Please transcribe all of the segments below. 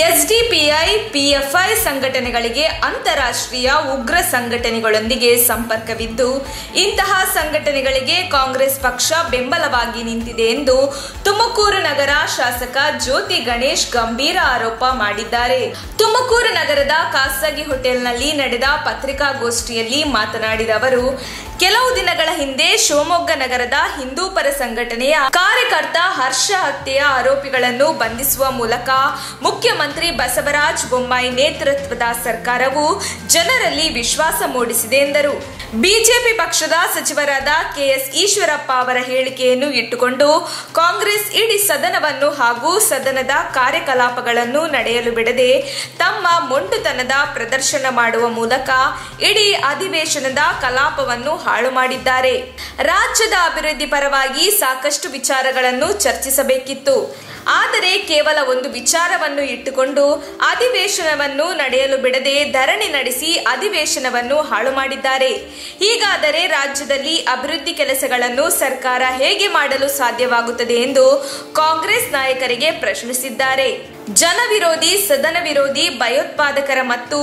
SDPI PFI ಸಂಘಟನೆಗಳಿಗೆ ಅಂತಾರಾಷ್ಟ್ರೀಯ ಉಗ್ರ ಸಂಘಟನೆಗಳೊಂದಿಗೆ ಸಂಪರ್ಕವಿದ್ದು ಇಂತಹ ಸಂಘಟನೆಗಳಿಗೆ ಕಾಂಗ್ರೆಸ್ ಪಕ್ಷ ಬೆಂಬಲವಾಗಿ ನಿಂತಿದೆ ಎಂದು ತುಮಕೂರು ನಗರ ಶಾಸಕ ಜ್ಯೋತಿ ಗಣೇಶ್ ಗಂಭೀರ ಆರೋಪ ಮಾಡಿದ್ದಾರೆ. ತುಮಕೂರು ನಗರದ ಖಾಸಗಿ ಹೋಟೆಲ್ನಲ್ಲಿ ನಡೆದ ಪತ್ರಿಕಾಗೋಷ್ಠಿಯಲ್ಲಿ ಮಾತನಾಡಿದ ಅವರು, ಕೆಲವು ದಿನಗಳ ಹಿಂದೆ ಶಿವಮೊಗ್ಗ ನಗರದ ಹಿಂದೂ ಪರ ಸಂಘಟನೆಯ ಕಾರ್ಯಕರ್ತ ಹರ್ಷ ಹತ್ಯೆಯ ಆರೋಪಿಗಳನ್ನು ಬಂಧಿಸುವ ಮೂಲಕ ಮುಖ್ಯಮಂತ್ರಿ ಬಸವರಾಜ ಬೊಮ್ಮಾಯಿ ನೇತೃತ್ವದ ಸರ್ಕಾರವು ಜನರಲ್ಲಿ ವಿಶ್ವಾಸ ಮೂಡಿಸಿದೆ ಎಂದರು. ಬಿಜೆಪಿ ಪಕ್ಷದ ಸಚಿವರಾದ ಕೆಎಸ್ ಈಶ್ವರಪ್ಪ ಅವರ ಹೇಳಿಕೆಯನ್ನು ಇಟ್ಟುಕೊಂಡು ಕಾಂಗ್ರೆಸ್ ಇಡೀ ಸದನವನ್ನು ಹಾಗೂ ಸದನದ ಕಾರ್ಯಕಲಾಪಗಳನ್ನು ನಡೆಯಲು ಬಿಡದೆ ತಮ್ಮ ಮೊಂಡುತನದ ಪ್ರದರ್ಶನ ಮಾಡುವ ಮೂಲಕ ಇಡೀ ಅಧಿವೇಶನದ ಕಲಾಪವನ್ನು ಹಾಳು ಮಾಡಿದ್ದಾರೆ. ರಾಜ್ಯದ ಅಭಿವೃದ್ಧಿ ಪರವಾಗಿ ಸಾಕಷ್ಟು ವಿಚಾರಗಳನ್ನು ಚರ್ಚಿಸಬೇಕಿತ್ತು. ಆದರೆ ಕೇವಲ ಒಂದು ವಿಚಾರವನ್ನು ಇಟ್ಟುಕೊಂಡು ಅಧಿವೇಶನವನ್ನು ನಡೆಯಲು ಬಿಡದೆ ಧರಣಿ ನಡೆಸಿ ಅಧಿವೇಶನವನ್ನು ಹಾಳು ಮಾಡಿದ್ದಾರೆ. ಹೀಗಾದರೆ ರಾಜ್ಯದಲ್ಲಿ ಅಭಿವೃದ್ಧಿ ಕೆಲಸಗಳನ್ನು ಸರ್ಕಾರ ಹೇಗೆ ಮಾಡಲು ಸಾಧ್ಯವಾಗುತ್ತದೆ ಎಂದು ಕಾಂಗ್ರೆಸ್ ನಾಯಕರಿಗೆ ಪ್ರಶ್ನಿಸಿದ್ದಾರೆ. ಜನ ವಿರೋಧಿ, ಸದನ ವಿರೋಧಿ, ಭಯೋತ್ಪಾದಕರ ಮತ್ತು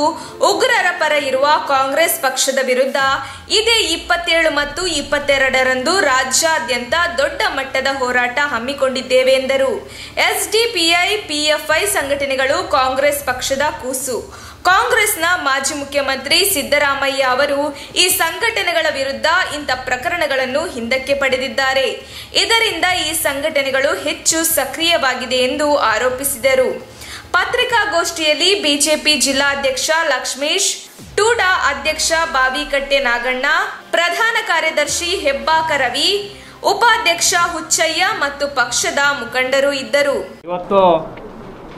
ಉಗ್ರರ ಪರ ಇರುವ ಕಾಂಗ್ರೆಸ್ ಪಕ್ಷದ ವಿರುದ್ಧ ಇದೇ 27 ಮತ್ತು 22ರಂದು ರಾಜ್ಯಾದ್ಯಂತ ದೊಡ್ಡ ಮಟ್ಟದ ಹೋರಾಟ ಹಮ್ಮಿಕೊಂಡಿದ್ದೇವೆ ಎಂದರು. ಎಸ್ಡಿಪಿಐ ಪಿಎಫ್ಐ ಸಂಘಟನೆಗಳು ಕಾಂಗ್ರೆಸ್ ಪಕ್ಷದ ಕೂಸು. ಕಾಂಗ್ರೆಸ್ನ ಮಾಜಿ ಮುಖ್ಯಮಂತ್ರಿ ಸಿದ್ದರಾಮಯ್ಯ ಅವರು ಈ ಸಂಘಟನೆಗಳ ವಿರುದ್ಧ ಇಂಥ ಪ್ರಕರಣಗಳನ್ನು ಹಿಂದಕ್ಕೆ ಪಡೆದಿದ್ದಾರೆ. ಇದರಿಂದ ಈ ಸಂಘಟನೆಗಳು ಹೆಚ್ಚು ಸಕ್ರಿಯವಾಗಿದೆ ಎಂದು ಆರೋಪಿಸಿದರು. ಪತ್ರಿಕಾಗೋಷ್ಠಿಯಲ್ಲಿ ಬಿಜೆಪಿ ಜಿಲ್ಲಾಧ್ಯಕ್ಷ ಲಕ್ಷ್ಮೀಶ್, ಟೂಡಾ ಅಧ್ಯಕ್ಷ ಬಾವಿಕಟ್ಟೆ ನಾಗಣ್ಣ, ಪ್ರಧಾನ ಕಾರ್ಯದರ್ಶಿ ಹೆಬ್ಬಾಕ ರವಿ, ಉಪಾಧ್ಯಕ್ಷ ಹುಚ್ಚಯ್ಯ ಮತ್ತು ಪಕ್ಷದ ಮುಖಂಡರು ಇದ್ದರು. ಇವತ್ತು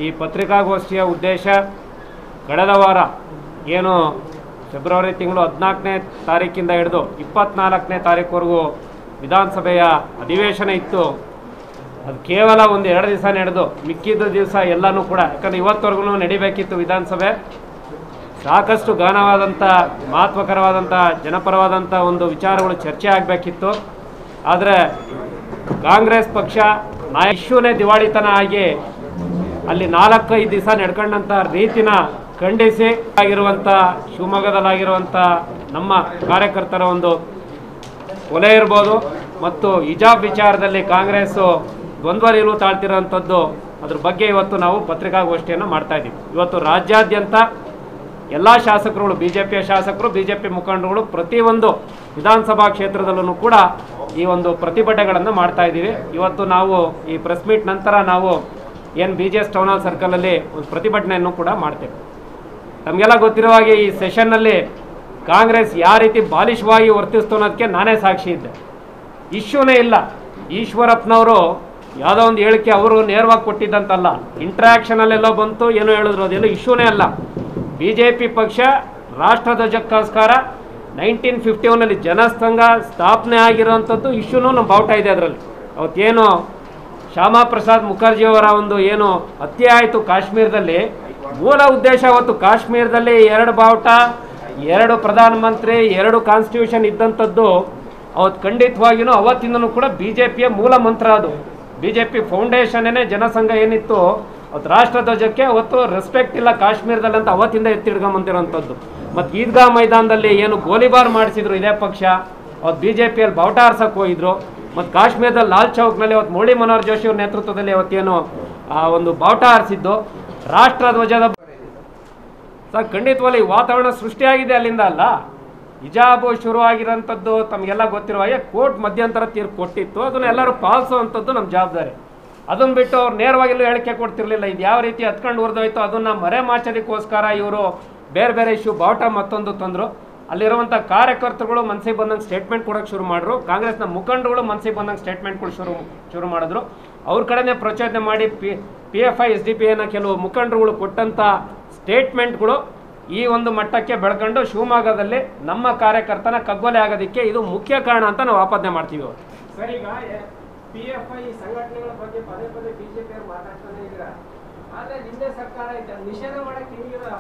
ಈ ಪತ್ರಿಕಾಗೋಷ್ಠಿಯ ಉದ್ದೇಶ, ಕಳೆದ ವಾರ ಏನು ಫೆಬ್ರವರಿ ತಿಂಗಳು 14ನೇ ತಾರೀಕಿಂದ ಹಿಡಿದು 24ನೇ ತಾರೀಕುವರೆಗೂ ವಿಧಾನಸಭೆಯ ಅಧಿವೇಶನ ಇತ್ತು. ಅದು ಕೇವಲ 1-2 ದಿವಸ ನಡೆದು ಮಿಕ್ಕಿದ ದಿವಸ ಎಲ್ಲನೂ ಕೂಡ, ಯಾಕಂದರೆ ಇವತ್ತವರೆಗೂ ನಡಿಬೇಕಿತ್ತು ವಿಧಾನಸಭೆ. ಸಾಕಷ್ಟು ಘನವಾದಂಥ, ಮಹತ್ವಕರವಾದಂಥ, ಜನಪರವಾದಂಥ ಒಂದು ವಿಚಾರಗಳು ಚರ್ಚೆ ಆಗಬೇಕಿತ್ತು. ಆದರೆ ಕಾಂಗ್ರೆಸ್ ಪಕ್ಷ ಇಶ್ಯೂನೇ ದಿವಾಳಿತನ ಆಗಿ ಅಲ್ಲಿ 4-5 ದಿವಸ ನಡ್ಕೊಂಡಂಥ ರೀತಿನ ಖಂಡಿಸಿ ಆಗಿರುವಂಥ ಶಿವಮೊಗ್ಗದಲ್ಲಾಗಿರುವಂಥ ನಮ್ಮ ಕಾರ್ಯಕರ್ತರ ಒಂದು ಕೊಲೆ ಇರ್ಬೋದು ಮತ್ತು ಹಿಜಾಬ್ ವಿಚಾರದಲ್ಲಿ ಕಾಂಗ್ರೆಸ್ಸು ದ್ವಂದ್ವ ನಿಲುವು ತಾಳ್ತಿರೋಂಥದ್ದು, ಅದ್ರ ಬಗ್ಗೆ ಇವತ್ತು ನಾವು ಪತ್ರಿಕಾಗೋಷ್ಠಿಯನ್ನು ಮಾಡ್ತಾ ಇದ್ದೀವಿ. ಇವತ್ತು ರಾಜ್ಯಾದ್ಯಂತ ಎಲ್ಲ ಶಾಸಕರುಗಳು, ಬಿಜೆಪಿಯ ಶಾಸಕರು, ಬಿಜೆಪಿ ಮುಖಂಡರುಗಳು ಪ್ರತಿಯೊಂದು ವಿಧಾನಸಭಾ ಕ್ಷೇತ್ರದಲ್ಲೂ ಕೂಡ ಈ ಒಂದು ಪ್ರತಿಭಟನೆಗಳನ್ನು ಮಾಡ್ತಾ ಇದ್ದೀವಿ. ಇವತ್ತು ನಾವು ಈ ಪ್ರೆಸ್ ಮೀಟ್ ನಂತರ ನಾವು ಏನು BJS ಟೌನ್ ಹಾಲ್ ಸರ್ಕಲಲ್ಲಿ ಒಂದು ಪ್ರತಿಭಟನೆಯನ್ನು ಕೂಡ ಮಾಡ್ತೇವೆ. ನಮಗೆಲ್ಲ ಗೊತ್ತಿರೋ ಹಾಗೆ ಈ ಸೆಷನ್ನಲ್ಲಿ ಕಾಂಗ್ರೆಸ್ ಯಾವ ರೀತಿ ಬಾಲಿಶವಾಗಿ ವರ್ತಿಸ್ತು ಅನ್ನೋದಕ್ಕೆ ನಾನೇ ಸಾಕ್ಷಿ ಇದ್ದೆ. ಇಶ್ಯೂನೇ ಇಲ್ಲ. ಈಶ್ವರಪ್ಪನವರು ಯಾವುದೋ ಒಂದು ಹೇಳಿಕೆ ಅವರು ನೇರವಾಗಿ ಕೊಟ್ಟಿದ್ದಂತಲ್ಲ, ಇಂಟ್ರಾಕ್ಷನಲ್ಲೆಲ್ಲೋ ಬಂತು, ಏನೋ ಹೇಳಿದ್ರು, ಅದೆಲ್ಲ ಇಶ್ಯೂನೇ ಅಲ್ಲ. BJP ಪಕ್ಷ ರಾಷ್ಟ್ರಧ್ವಜಕ್ಕೋಸ್ಕರ 1951ನಲ್ಲಿ ಜನಸಂಘ ಸ್ಥಾಪನೆ ಆಗಿರೋವಂಥದ್ದು ಇಶ್ಯೂನೂ ನಮ್ಮ ಬಾವುಟ ಇದೆ. ಅದರಲ್ಲಿ ಅವತ್ತೇನು ಶ್ಯಾಮಾ ಪ್ರಸಾದ್ ಮುಖರ್ಜಿಯವರ ಒಂದು ಏನು ಹತ್ಯೆ ಆಯಿತು ಕಾಶ್ಮೀರದಲ್ಲಿ, ಮೂಲ ಉದ್ದೇಶ ಅವತ್ತು ಕಾಶ್ಮೀರದಲ್ಲಿ 2 ಬಾವುಟ, 2 ಪ್ರಧಾನಮಂತ್ರಿ, 2 ಕಾನ್ಸ್ಟಿಟ್ಯೂಷನ್ ಇದ್ದಂಥದ್ದು ಅವತ್ತು ಖಂಡಿತವಾಗಿಯೂ ಅವತ್ತಿಂದನೂ ಕೂಡ BJPಯ ಮೂಲ ಮಂತ್ರ ಅದು. BJP ಫೌಂಡೇಶನ್ನೇ ಜನಸಂಘ ಏನಿತ್ತು ಅವತ್ತು ರಾಷ್ಟ್ರಧ್ವಜಕ್ಕೆ ಅವತ್ತು ರೆಸ್ಪೆಕ್ಟ್ ಇಲ್ಲ ಕಾಶ್ಮೀರದಲ್ಲಿ ಅಂತ ಅವತ್ತಿಂದ ಎತ್ತಿಡ್ಕೊಂಬಂದಿರೋಂಥದ್ದು. ಮತ್ತು ಈದ್ಗಾ ಮೈದಾನದಲ್ಲಿ ಏನು ಗೋಲಿಬಾರ್ ಮಾಡಿಸಿದ್ರು ಇದೇ ಪಕ್ಷ, ಅವತ್ತು BJPಯಲ್ಲಿ ಬಾವುಟ ಆರ್ಸಕ್ಕೆ ಹೋಗಿದ್ರು. ಮತ್ತು ಕಾಶ್ಮೀರದಲ್ಲಿ ಲಾಲ್ ಚೌಕ್ನಲ್ಲಿ ಅವತ್ತು ಮುರಳಿ ಮನೋಹರ್ ಜೋಶಿ ಅವ್ರ ನೇತೃತ್ವದಲ್ಲಿ ಅವತ್ತೇನು ಒಂದು ಬಾವುಟ ಆರಿಸಿದ್ದು ರಾಷ್ಟ್ರಧ್ವಜದ ಸರ್, ಖಂಡಿತವಾಗಿ ವಾತಾವರಣ ಸೃಷ್ಟಿಯಾಗಿದೆ ಅಲ್ಲಿಂದ ಅಲ್ಲ. ಹಿಜಾಬು ಶುರುವಾಗಿರೋಂಥದ್ದು ತಮಗೆಲ್ಲ ಗೊತ್ತಿರೋ ಹಾಗೆ ಕೋರ್ಟ್ ಮಧ್ಯಂತರ ತೀರ್ಪು ಕೊಟ್ಟಿತ್ತು. ಅದನ್ನು ಎಲ್ಲರೂ ಪಾಲಿಸುವಂಥದ್ದು ನಮ್ಮ ಜವಾಬ್ದಾರಿ. ಅದನ್ನು ಬಿಟ್ಟು ಅವ್ರು ನೇರವಾಗಿಲ್ಲೂ ಹೇಳಿಕೆ ಕೊಡ್ತಿರ್ಲಿಲ್ಲ. ಇದು ಯಾವ ರೀತಿ ಹತ್ಕೊಂಡು ಉರಿದೋಯ್ತು ಅದನ್ನು ಮರೆಮಾಚೋದಕ್ಕೋಸ್ಕರ ಇವರು ಬೇರೆ ಬೇರೆ ಇಶ್ಯೂ ಬಾವುಟ ಮತ್ತೊಂದು ತಂದರು. ಅಲ್ಲಿರುವಂಥ ಕಾರ್ಯಕರ್ತರುಗಳು ಮನಸ್ಸಿಗೆ ಬಂದಂಗೆ ಸ್ಟೇಟ್ಮೆಂಟ್ ಕೊಡೋಕ್ಕೆ ಶುರು ಮಾಡಿದ್ರು. ಕಾಂಗ್ರೆಸ್ನ ಮುಖಂಡರುಗಳು ಮನಸ್ಸಿಗೆ ಬಂದಂಗೆ ಸ್ಟೇಟ್ಮೆಂಟ್ಗಳು ಶುರು ಮಾಡಿದ್ರು. ಅವ್ರ ಕಡೆನೇ ಪ್ರಚೋದನೆ ಮಾಡಿ PFI SDPIನ ಕೆಲವು ಮುಖಂಡರುಗಳು ಕೊಟ್ಟಂಥ ಸ್ಟೇಟ್ಮೆಂಟ್ಗಳು ಈ ಒಂದು ಮಟ್ಟಕ್ಕೆ ಬೆಳ್ಕೊಂಡು ಶಿವಮೊಗ್ಗದಲ್ಲಿ ನಮ್ಮ ಕಾರ್ಯಕರ್ತನ ಕಗ್ಗೊಲೆ ಆಗೋದಕ್ಕೆ ಇದು ಮುಖ್ಯ ಕಾರಣ ಅಂತ ನಾವು ಆಪಾದನೆ ಮಾಡ್ತೀವಿ. ಸರ್, ಈಗ PFI ಸಂಘಟನೆಗಳ ಬಗ್ಗೆ ಪದೇ ಪದೇ ಬಿಜೆಪಿ ಅವರು ಮಾತಾಡ್ತಾನೆ ಇದ್ದೀರಾ, ಆದರೆ ನಿನ್ನೆ ಸರ್ಕಾರ ನಿಷೇಧ ಮಾಡಕ್ಕೆ ನಿಮಗಿರೋ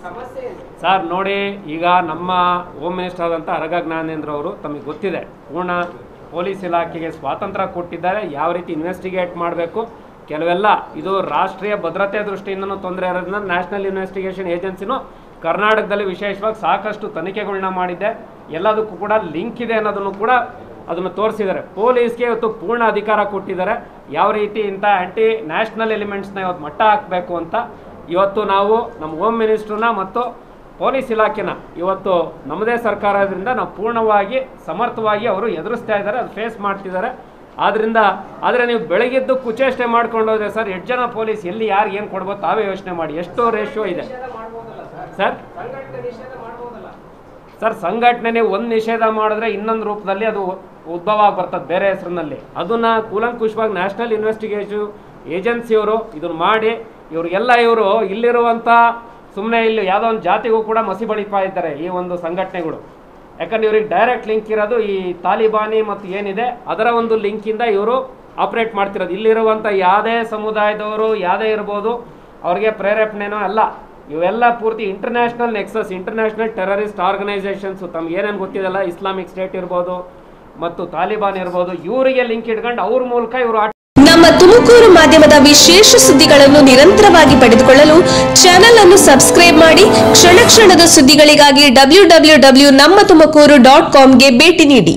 ಸಮಸ್ಯೆ ಏನು? ಸರ್ ನೋಡಿ, ಈಗ ನಮ್ಮ ಹೋಮ್ ಮಿನಿಸ್ಟರ್ ಆದಂಥ ಅರಗ ಜ್ಞಾನೇಂದ್ರ ಅವರು ತಮಗೆ ಗೊತ್ತಿದೆ, ಪೂರ್ಣ ಪೊಲೀಸ್ ಇಲಾಖೆಗೆ ಸ್ವಾತಂತ್ರ್ಯ ಕೊಟ್ಟಿದ್ದಾರೆ. ಯಾವ ರೀತಿ ಇನ್ವೆಸ್ಟಿಗೇಟ್ ಮಾಡಬೇಕು, ಕೆಲವೆಲ್ಲ ಇದು ರಾಷ್ಟ್ರೀಯ ಭದ್ರತೆ ದೃಷ್ಟಿಯಿಂದನೂ ತೊಂದರೆ ಇರೋದ್ರಿಂದ ನ್ಯಾಷನಲ್ ಇನ್ವೆಸ್ಟಿಗೇಷನ್ ಏಜೆನ್ಸಿನೂ ಕರ್ನಾಟಕದಲ್ಲಿ ವಿಶೇಷವಾಗಿ ಸಾಕಷ್ಟು ತನಿಖೆಗಳನ್ನ ಮಾಡಿದೆ, ಎಲ್ಲದಕ್ಕೂ ಕೂಡ ಲಿಂಕ್ ಇದೆ ಅನ್ನೋದನ್ನು ಕೂಡ ಅದನ್ನು ತೋರಿಸಿದ್ದಾರೆ. ಪೊಲೀಸ್ಗೆ ಇವತ್ತು ಪೂರ್ಣ ಅಧಿಕಾರ ಕೊಟ್ಟಿದ್ದಾರೆ. ಯಾವ ರೀತಿ ಇಂಥ ಆ್ಯಂಟಿ ನ್ಯಾಷನಲ್ ಎಲಿಮೆಂಟ್ಸ್ನ ಇವತ್ತು ಮಟ್ಟ ಹಾಕಬೇಕು ಅಂತ ಇವತ್ತು ನಾವು ನಮ್ಮ ಹೋಮ್ ಮಿನಿಸ್ಟ್ರನ್ನ ಮತ್ತು ಪೊಲೀಸ್ ಇಲಾಖೆನ ಇವತ್ತು ನಮ್ಮದೇ ಸರ್ಕಾರದಿಂದ ನಾವು ಪೂರ್ಣವಾಗಿ ಸಮರ್ಥವಾಗಿ ಅವರು ಎದುರಿಸ್ತಾ ಇದ್ದಾರೆ, ಅದು ಫೇಸ್ ಮಾಡ್ತಿದ್ದಾರೆ. ಆದರೆ ನೀವು ಬೆಳಗ್ಗೆದ್ದು ಕುಚೇಷ್ಟೆ ಮಾಡ್ಕೊಂಡು ಹೋದ್ರೆ ಸರ್ 8 ಜನ ಪೊಲೀಸ್ ಎಲ್ಲಿ ಯಾರಿಗೆ ಏನು ಕೊಡ್ಬೋದು ತಾವೇ ಯೋಚನೆ ಮಾಡಿ. ಎಷ್ಟೋ ರೇಷಿಯೋ ಇದೆ ಸರ್. ಸಂಘಟನೆ ಒಂದು ನಿಷೇಧ ಮಾಡಿದ್ರೆ ಇನ್ನೊಂದು ರೂಪದಲ್ಲಿ ಅದು ಉದ್ಭವ ಆಗಿ ಬರ್ತದೆ ಬೇರೆ ಹೆಸರಿನಲ್ಲಿ. ಅದನ್ನ ಕೂಲಂಕುಷವಾಗಿ ನ್ಯಾಷನಲ್ ಇನ್ವೆಸ್ಟಿಗೇಷನ್ ಏಜೆನ್ಸಿಯವರು ಇದನ್ನು ಮಾಡಿ ಇವ್ರಿಗೆಲ್ಲ ಇವರು ಇಲ್ಲಿರುವಂಥ ಸುಮ್ಮನೆ ಇಲ್ಲಿ ಯಾವುದೋ ಒಂದು ಜಾತಿಗೂ ಕೂಡ ಮಸಿ ಬಳಿತಾ ಇದ್ದಾರೆ ಈ ಒಂದು ಸಂಘಟನೆಗಳು. ಯಾಕಂದ್ರೆ ಇವ್ರಿಗೆ ಡೈರೆಕ್ಟ್ ಲಿಂಕ್ ಇರೋದು ಈ ತಾಲಿಬಾನಿ ಮತ್ತು ಏನಿದೆ ಅದರ ಒಂದು ಲಿಂಕಿಂದ ಇವರು ಆಪ್ರೇಟ್ ಮಾಡ್ತಿರೋದು. ಇಲ್ಲಿರುವಂಥ ಯಾವುದೇ ಸಮುದಾಯದವರು ಯಾವುದೇ ಇರ್ಬೋದು ಅವ್ರಿಗೆ ಪ್ರೇರೇಪಣೆನೋ ಅಲ್ಲ, ಇವೆಲ್ಲ ಪೂರ್ತಿ international nexus, international terrorist organisations ತಮ್ಗೆ ಏನೇನು ಗೊತ್ತಿದೆಲ್ಲ, ಇಸ್ಲಾಮಿಕ್ ಸ್ಟೇಟ್ ಇರ್ಬೋದು ಮತ್ತು ತಾಲಿಬಾನ್ ಇರ್ಬೋದು, ಇವರಿಗೆ ಲಿಂಕ್ ಇಟ್ಕೊಂಡು ಅವ್ರ ಮೂಲಕ ಇವರು ನಮ್ಮ ತುಮಕೂರು ಮಾಧ್ಯಮದ ವಿಶೇಷ ಸುದ್ದಿಗಳನ್ನು ನಿರಂತರವಾಗಿ ಪಡೆದುಕೊಳ್ಳಲು ಚಾನೆಲ್ ಅನ್ನು ಸಬ್ಸ್ಕ್ರೈಬ್ ಮಾಡಿ. ಕ್ಷಣ ಕ್ಷಣದ ಸುದ್ದಿಗಳಿಗಾಗಿ www.nammathumakuru.com ಗೆ ಭೇಟಿ ನೀಡಿ.